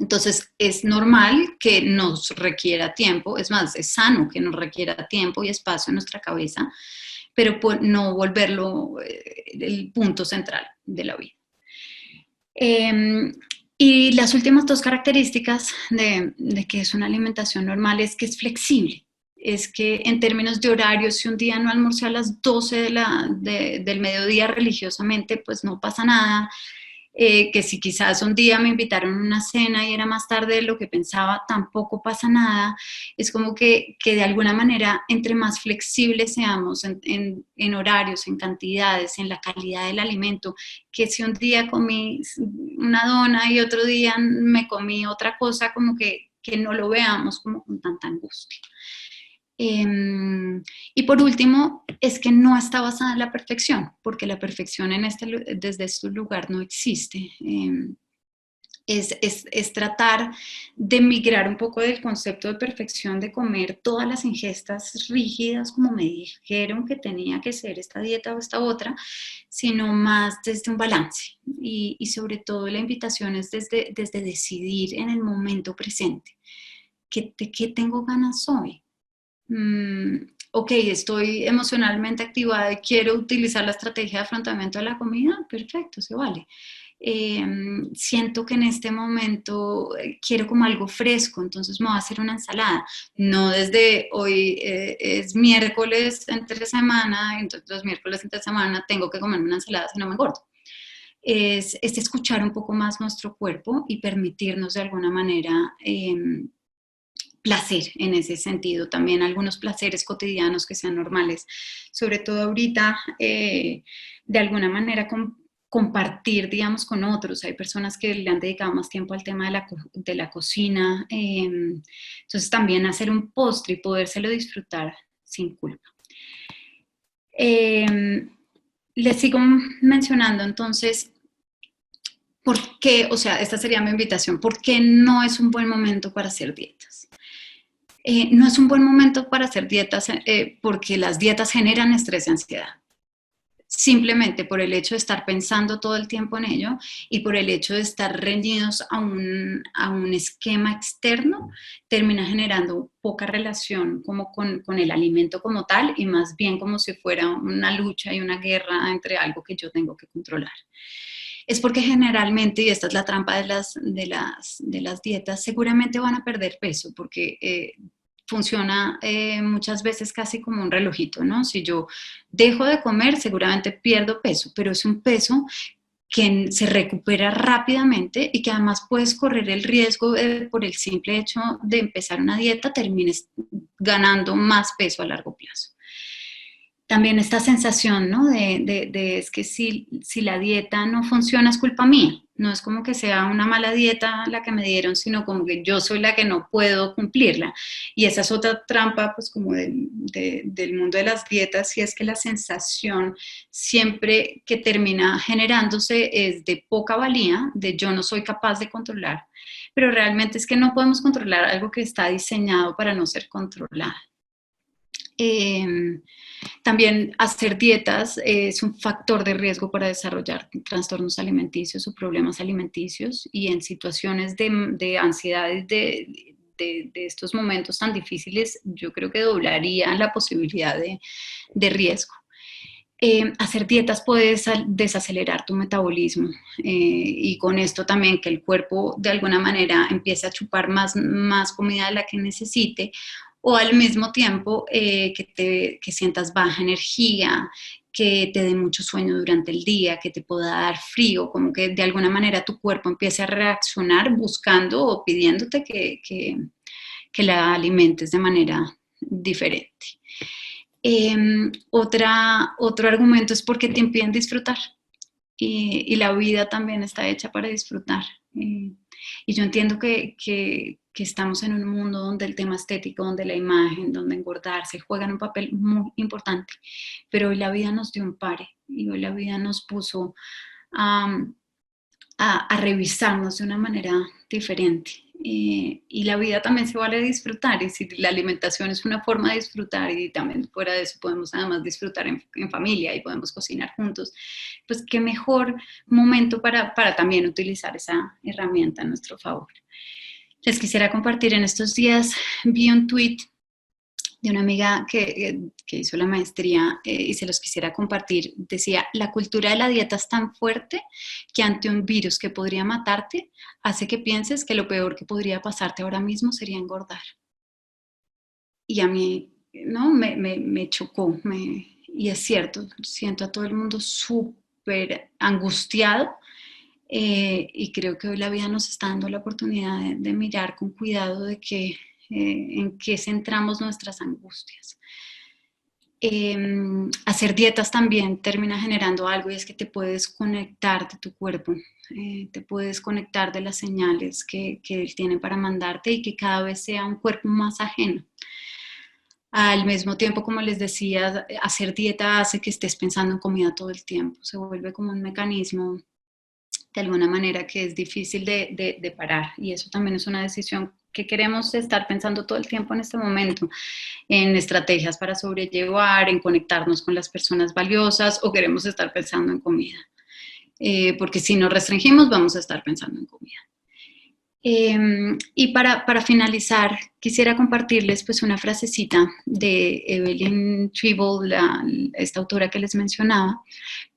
Entonces es normal que nos requiera tiempo, es más, es sano que nos requiera tiempo y espacio en nuestra cabeza, pero no volverlo el punto central de la vida. Y las últimas dos características de que es una alimentación normal es que es flexible. Es que en términos de horario, si un día no almorcé a las 12 del mediodía religiosamente, pues no pasa nada. Que si quizás un día me invitaron a una cena y era más tarde de lo que pensaba, tampoco pasa nada. Es como que de alguna manera, entre más flexibles seamos en horarios, en cantidades, en la calidad del alimento, que si un día comí una dona y otro día me comí otra cosa, como que no lo veamos como con tanta angustia. Y por último, es que no está basada en la perfección, porque la perfección desde este lugar no existe. Es tratar de migrar un poco del concepto de perfección, de comer todas las ingestas rígidas como me dijeron que tenía que ser esta dieta o esta otra, sino más desde un balance. Y sobre todo la invitación es desde decidir en el momento presente. ¿De qué tengo ganas hoy? Ok, estoy emocionalmente activada y quiero utilizar la estrategia de afrontamiento de la comida, perfecto, se vale. Siento que en este momento quiero como algo fresco, entonces me voy a hacer una ensalada. No desde hoy es miércoles entre semana, entonces los miércoles entre semana tengo que comerme una ensalada si no me engordo. Es escuchar un poco más nuestro cuerpo y permitirnos de alguna manera placer en ese sentido, también algunos placeres cotidianos que sean normales, sobre todo ahorita, de alguna manera compartir, digamos, con otros. Hay personas que le han dedicado más tiempo al tema de la cocina, entonces también hacer un postre y podérselo disfrutar sin culpa. Les sigo mencionando entonces, ¿por qué? O sea, esta sería mi invitación, ¿por qué no es un buen momento para hacer dietas? No es un buen momento para hacer dietas porque las dietas generan estrés y ansiedad. Simplemente por el hecho de estar pensando todo el tiempo en ello y por el hecho de estar reñidos a un esquema externo, termina generando poca relación como con el alimento como tal y más bien como si fuera una lucha y una guerra entre algo que yo tengo que controlar. Es porque generalmente, y esta es la trampa de las dietas, seguramente van a perder peso porque funciona muchas veces casi como un relojito, ¿no? Si yo dejo de comer, seguramente pierdo peso, pero es un peso que se recupera rápidamente y que además puedes correr el riesgo por el simple hecho de empezar una dieta, termines ganando más peso a largo plazo. También esta sensación, ¿no? Es que si la dieta no funciona es culpa mía. No es como que sea una mala dieta la que me dieron, sino como que yo soy la que no puedo cumplirla. Y esa es otra trampa, pues como del mundo de las dietas, y es que la sensación siempre que termina generándose es de poca valía, de yo no soy capaz de controlar. Pero realmente es que no podemos controlar algo que está diseñado para no ser controlado. También hacer dietas es un factor de riesgo para desarrollar trastornos alimenticios o problemas alimenticios, y en situaciones de ansiedad de estos momentos tan difíciles, yo creo que doblaría la posibilidad de riesgo. Hacer dietas puede desacelerar tu metabolismo y con esto también que el cuerpo de alguna manera empiece a chupar más comida de la que necesite, o al mismo tiempo que sientas baja energía, que te dé mucho sueño durante el día, que te pueda dar frío, como que de alguna manera tu cuerpo empiece a reaccionar buscando o pidiéndote que la alimentes de manera diferente. Otro argumento es porque te impiden disfrutar y la vida también está hecha para disfrutar. Y yo entiendo que estamos en un mundo donde el tema estético, donde la imagen, donde engordarse juegan un papel muy importante, pero hoy la vida nos dio un pare y hoy la vida nos puso a revisarnos de una manera diferente. Y la vida también se vale disfrutar, y si la alimentación es una forma de disfrutar y también fuera de eso podemos además disfrutar en familia y podemos cocinar juntos, pues qué mejor momento para también utilizar esa herramienta a nuestro favor. Les quisiera compartir en estos días, vi un tweet de una amiga que hizo la maestría y se los quisiera compartir. Decía, la cultura de la dieta es tan fuerte que ante un virus que podría matarte, hace que pienses que lo peor que podría pasarte ahora mismo sería engordar. Y a mí, ¿no? Me chocó, y es cierto, siento a todo el mundo súper angustiado y creo que hoy la vida nos está dando la oportunidad de mirar con cuidado de que en qué centramos nuestras angustias. Hacer dietas también termina generando algo y es que te puedes conectar de tu cuerpo, te puedes conectar de las señales que él tiene para mandarte y que cada vez sea un cuerpo más ajeno. Al mismo tiempo, como les decía, hacer dieta hace que estés pensando en comida todo el tiempo, se vuelve como un mecanismo de alguna manera que es difícil de parar, y eso también es una decisión que queremos estar pensando todo el tiempo en este momento, en estrategias para sobrellevar, en conectarnos con las personas valiosas, o queremos estar pensando en comida, porque si nos restringimos vamos a estar pensando en comida. Y para finalizar, quisiera compartirles pues una frasecita de Evelyn Tribble, esta autora que les mencionaba,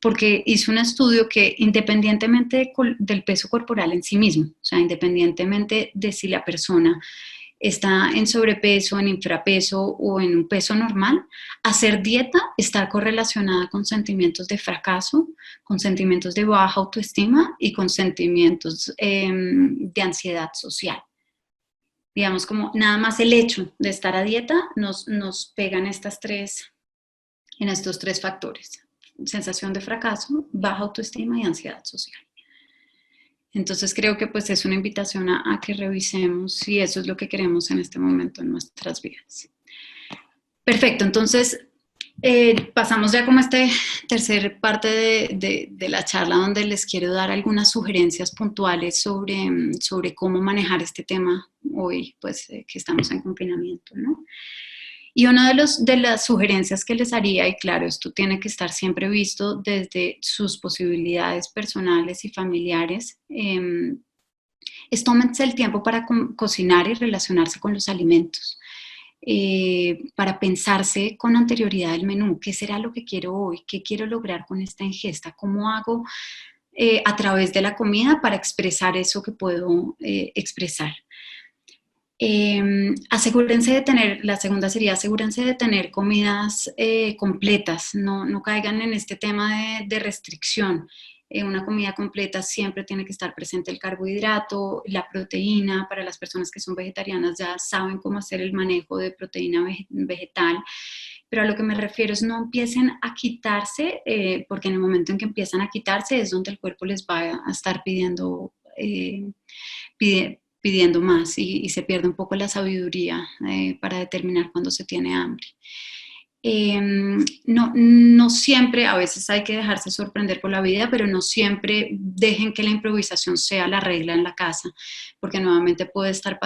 porque hizo un estudio que independientemente del peso corporal en sí mismo, o sea, independientemente de si la persona está en sobrepeso, en infrapeso o en un peso normal, hacer dieta está correlacionada con sentimientos de fracaso, con sentimientos de baja autoestima y con sentimientos de ansiedad social. Digamos, como nada más el hecho de estar a dieta nos pega en estos tres factores: sensación de fracaso, baja autoestima y ansiedad social. Entonces creo que pues es una invitación a que revisemos si eso es lo que queremos en este momento en nuestras vidas. Perfecto, entonces pasamos ya como a esta tercera parte de la charla, donde les quiero dar algunas sugerencias puntuales sobre cómo manejar este tema hoy, pues que estamos en confinamiento, ¿no? Y una de las sugerencias que les haría, y claro, esto tiene que estar siempre visto desde sus posibilidades personales y familiares, es tómense el tiempo para cocinar y relacionarse con los alimentos, para pensarse con anterioridad el menú, qué será lo que quiero hoy, qué quiero lograr con esta ingesta, cómo hago a través de la comida para expresar eso que puedo expresar. Asegúrense de tener, la segunda sería, asegúrense de tener comidas completas, no caigan en este tema de restricción. Una comida completa siempre tiene que estar presente el carbohidrato, la proteína. Para las personas que son vegetarianas ya saben cómo hacer el manejo de proteína vegetal, pero a lo que me refiero es no empiecen a quitarse, porque en el momento en que empiezan a quitarse es donde el cuerpo les va a estar pidiendo más y se pierde un poco la sabiduría para determinar cuándo se tiene hambre. No siempre, a veces hay que dejarse sorprender por la vida, pero no siempre dejen que la improvisación sea la regla en la casa, porque nuevamente puede estar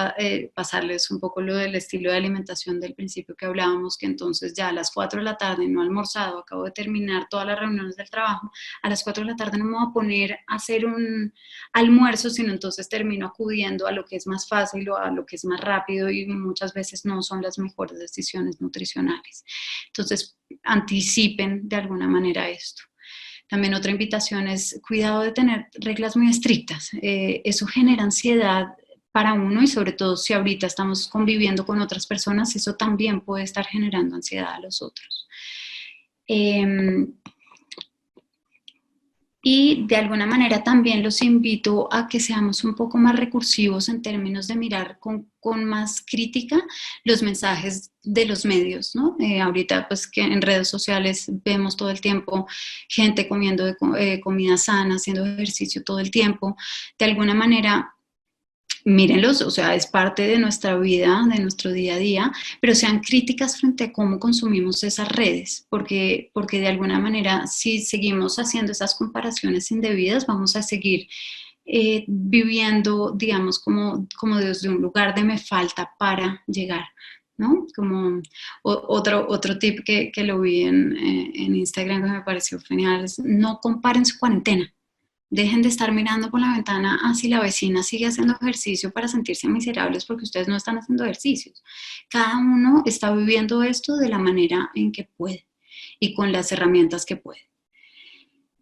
pasarles un poco lo del estilo de alimentación del principio que hablábamos, que entonces ya a las 4 de la tarde no he almorzado, acabo de terminar todas las reuniones del trabajo, a las 4 de la tarde no me voy a poner a hacer un almuerzo, sino entonces termino acudiendo a lo que es más fácil o a lo que es más rápido, y muchas veces no son las mejores decisiones nutricionales. Entonces, anticipen de alguna manera esto. También otra invitación es cuidado de tener reglas muy estrictas. Eso genera ansiedad para uno y sobre todo si ahorita estamos conviviendo con otras personas, eso también puede estar generando ansiedad a los otros. Y de alguna manera también los invito a que seamos un poco más recursivos en términos de mirar con más crítica los mensajes de los medios, ¿no? Ahorita pues que en redes sociales vemos todo el tiempo gente comiendo comida sana, haciendo ejercicio todo el tiempo. De alguna manera, mírenlos, o sea, es parte de nuestra vida, de nuestro día a día, pero sean críticas frente a cómo consumimos esas redes, porque de alguna manera, si seguimos haciendo esas comparaciones indebidas, vamos a seguir viviendo, digamos, como desde un lugar de me falta para llegar, ¿no? Como otro tip que lo vi en Instagram que me pareció genial es no comparen su cuarentena. Dejen de estar mirando por la ventana a si la vecina sigue haciendo ejercicio para sentirse miserables porque ustedes no están haciendo ejercicios. Cada uno está viviendo esto de la manera en que puede y con las herramientas que puede.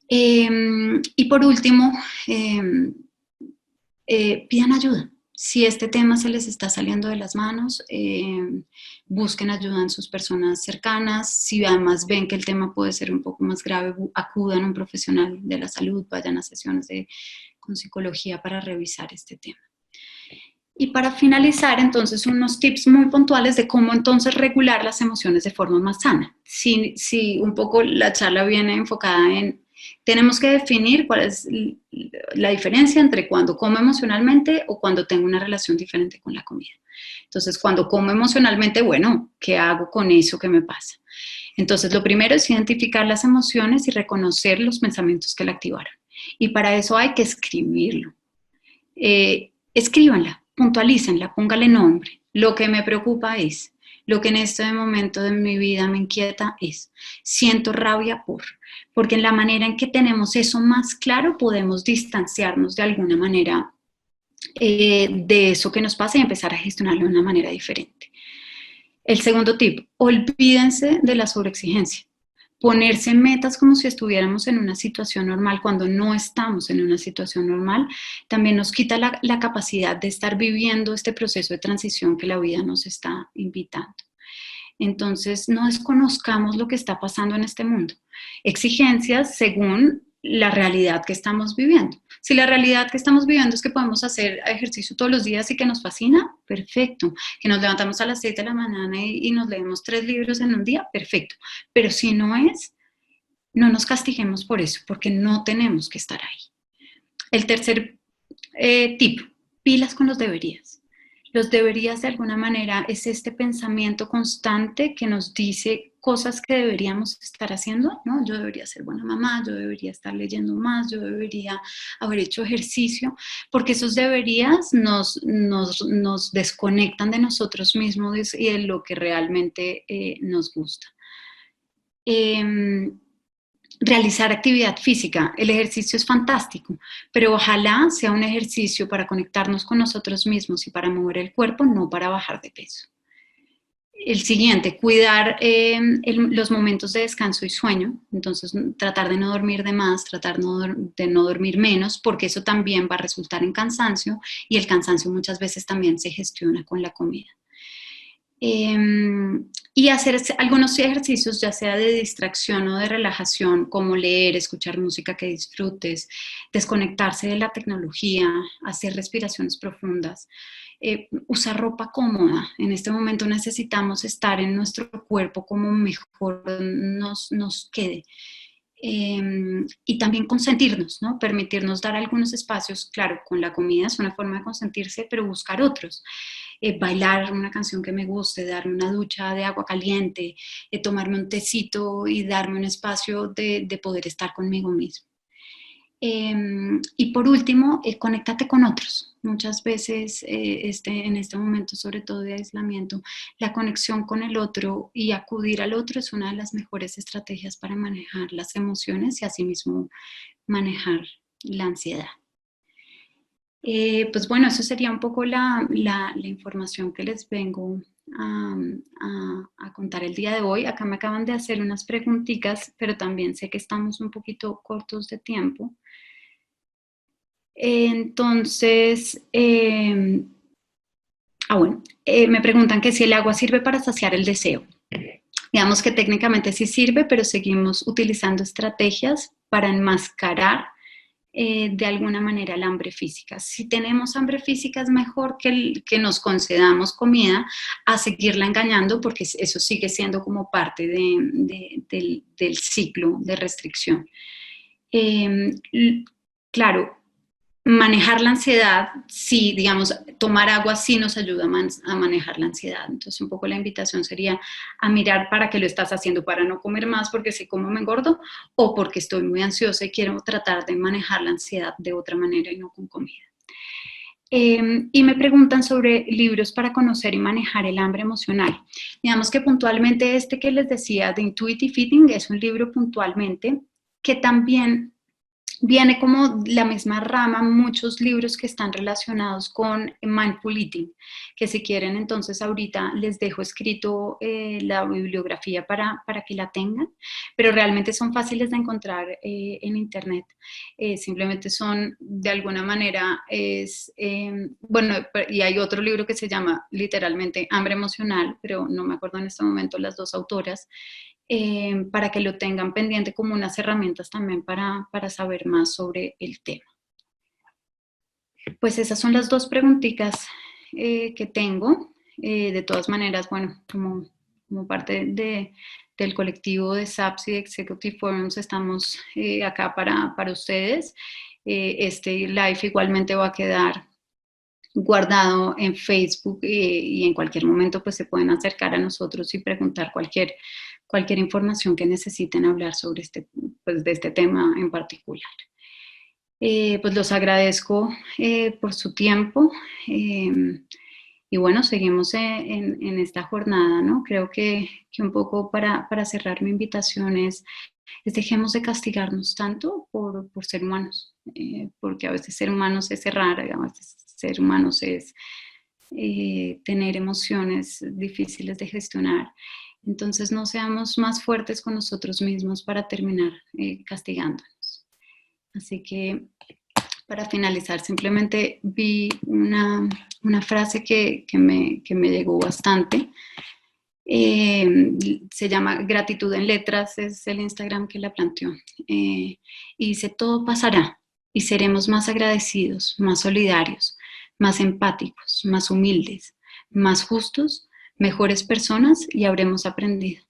Y por último, pidan ayuda. Si este tema se les está saliendo de las manos, busquen ayuda en sus personas cercanas. Si además ven que el tema puede ser un poco más grave, acudan a un profesional de la salud, vayan a sesiones con psicología para revisar este tema. Y para finalizar, entonces, unos tips muy puntuales de cómo entonces regular las emociones de forma más sana. Si un poco la charla viene enfocada en tenemos que definir cuál es la diferencia entre cuando como emocionalmente o cuando tengo una relación diferente con la comida. Entonces, cuando como emocionalmente, bueno, ¿qué hago con eso que me pasa? Entonces, lo primero es identificar las emociones y reconocer los pensamientos que la activaron. Y para eso hay que escribirlo. Escríbanla, puntualícenla, póngale nombre. Lo que me preocupa es, lo que en este momento de mi vida me inquieta es, siento rabia porque en la manera en que tenemos eso más claro podemos distanciarnos de alguna manera de eso que nos pasa y empezar a gestionarlo de una manera diferente. El segundo tip, olvídense de la sobreexigencia. Ponerse metas como si estuviéramos en una situación normal cuando no estamos en una situación normal, también nos quita la capacidad de estar viviendo este proceso de transición que la vida nos está invitando. Entonces, no desconozcamos lo que está pasando en este mundo. Exigencias según la realidad que estamos viviendo. Si la realidad que estamos viviendo es que podemos hacer ejercicio todos los días y que nos fascina, perfecto. Que nos levantamos a las 6 de la mañana y nos leemos 3 libros en un día, perfecto. Pero si no es, no nos castiguemos por eso, porque no tenemos que estar ahí. El tercer tip, pilas con los deberías. Los deberías de alguna manera es este pensamiento constante que nos dice cosas que deberíamos estar haciendo, ¿no? Yo debería ser buena mamá, yo debería estar leyendo más, yo debería haber hecho ejercicio, porque esos deberías nos desconectan de nosotros mismos y de lo que realmente nos gusta. Realizar actividad física. El ejercicio es fantástico, pero ojalá sea un ejercicio para conectarnos con nosotros mismos y para mover el cuerpo, no para bajar de peso. El siguiente, cuidar los momentos de descanso y sueño. Entonces, tratar de no dormir de más, tratar de no dormir menos, porque eso también va a resultar en cansancio y el cansancio muchas veces también se gestiona con la comida. Y hacer algunos ejercicios, ya sea de distracción o de relajación, como leer, escuchar música que disfrutes, desconectarse de la tecnología, hacer respiraciones profundas, usar ropa cómoda. En este momento necesitamos estar en nuestro cuerpo como mejor nos quede. Y también consentirnos, ¿no? Permitirnos dar algunos espacios, claro, con la comida es una forma de consentirse, pero buscar otros. Bailar una canción que me guste, darme una ducha de agua caliente, tomarme un tecito y darme un espacio de poder estar conmigo mismo. Y por último, conéctate con otros. Muchas veces en este momento, sobre todo de aislamiento, la conexión con el otro y acudir al otro es una de las mejores estrategias para manejar las emociones y asimismo manejar la ansiedad. Pues bueno, eso sería un poco la información que les vengo a contar el día de hoy. Acá me acaban de hacer unas preguntitas, pero también sé que estamos un poquito cortos de tiempo. Entonces, bueno, me preguntan que si el agua sirve para saciar el deseo. Digamos que técnicamente sí sirve, pero seguimos utilizando estrategias para enmascarar de alguna manera el hambre física. Si tenemos hambre física es mejor que nos concedamos comida a seguirla engañando, porque eso sigue siendo como parte del ciclo de restricción. Claro, manejar la ansiedad, sí, digamos, tomar agua sí nos ayuda a manejar la ansiedad. Entonces, un poco la invitación sería a mirar para qué lo estás haciendo, para no comer más porque si como me engordo o porque estoy muy ansiosa y quiero tratar de manejar la ansiedad de otra manera y no con comida. Y me preguntan sobre libros para conocer y manejar el hambre emocional. Digamos que puntualmente este que les decía de Intuitive Eating es un libro puntualmente que también viene como la misma rama, muchos libros que están relacionados con Mindful Eating, que si quieren entonces ahorita les dejo escrito la bibliografía para que la tengan, pero realmente son fáciles de encontrar en internet. Simplemente son de alguna manera, bueno, y hay otro libro que se llama literalmente Hambre Emocional, pero no me acuerdo en este momento las dos autoras, para que lo tengan pendiente como unas herramientas también para saber más sobre el tema. Pues esas son las dos preguntitas que tengo. De todas maneras, bueno, como parte del colectivo de SAPS y de Executive Forums estamos acá para ustedes. Este live igualmente va a quedar guardado en Facebook y en cualquier momento pues se pueden acercar a nosotros y preguntar cualquier información que necesiten hablar sobre de este tema en particular. Pues los agradezco por su tiempo y bueno, seguimos en esta jornada, ¿no? Creo que un poco para cerrar mi invitación es dejemos de castigarnos tanto por ser humanos, porque a veces ser humanos es errar, a veces ser humanos es tener emociones difíciles de gestionar. Entonces no seamos más fuertes con nosotros mismos para terminar castigándonos. Así que para finalizar, simplemente vi una frase que me llegó bastante. Se llama Gratitud en Letras, es el Instagram que la planteó. Y dice, todo pasará y seremos más agradecidos, más solidarios, más empáticos, más humildes, más justos, mejores personas y habremos aprendido.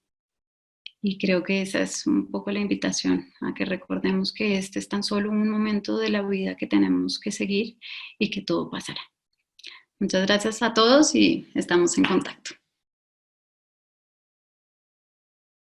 Y creo que esa es un poco la invitación, a que recordemos que este es tan solo un momento de la vida que tenemos que seguir y que todo pasará. Muchas gracias a todos y estamos en contacto.